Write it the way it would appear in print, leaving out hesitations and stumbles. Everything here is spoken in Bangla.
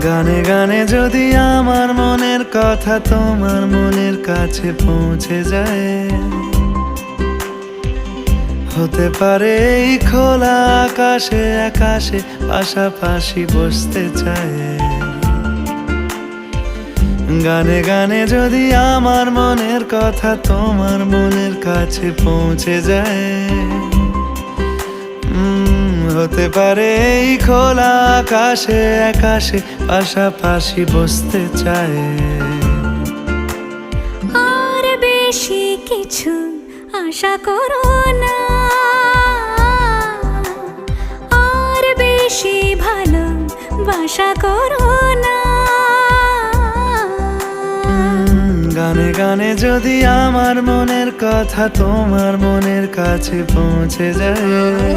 গানে গানে যদি আমার মনের কথা তোমার মনের কাছে পৌঁছে যায়, হতে পারে এই খোলা আকাশে আকাশে পাশাপাশি বসতে চায়। গানে গানে যদি আমার মনের কথা তোমার মনের কাছে পৌঁছে যায়, হতে পারে এই খোলা আকাশে আকাশে পাশাপাশি বসতে চায়। আর বেশি কিছু আশা করো না, আর বেশি ভালোবাসা করো না। গানে গানে যদি আমার মনের কথা তোমার মনের কাছে পৌঁছে যায়,